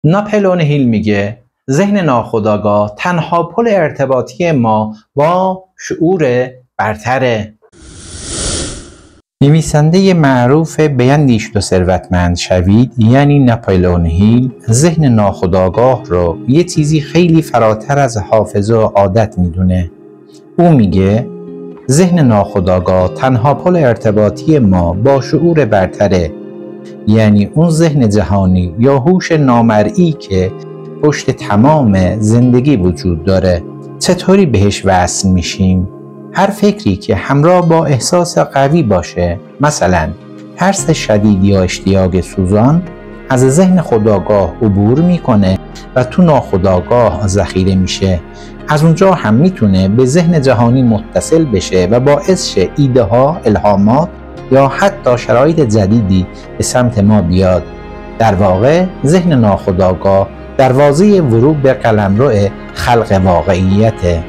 ناپلئون هیل میگه ذهن ناخودآگاه تنها پل ارتباطی ما با شعور برتره. نویسنده معروف بیندیشید و ثروتمند شوید یعنی ناپلئون هیل ذهن ناخودآگاه رو یه چیزی خیلی فراتر از حافظه و عادت میدونه. او میگه ذهن ناخودآگاه تنها پل ارتباطی ما با شعور برتره، یعنی اون ذهن جهانی یا هوش نامرئی که پشت تمام زندگی وجود داره. چطوری بهش وصل میشیم؟ هر فکری که همراه با احساس قوی باشه، مثلا ترس شدید یا اشتیاق سوزان، از ذهن خودآگاه عبور میکنه و تو ناخودآگاه ذخیره میشه. از اونجا هم میتونه به ذهن جهانی متصل بشه و باعث شه ایده ها، الهامات یا حتی شرایط جدیدی به سمت ما بیاد. در واقع ذهن ناخودآگاه دروازه ورود به قلمرو خلق واقعیته.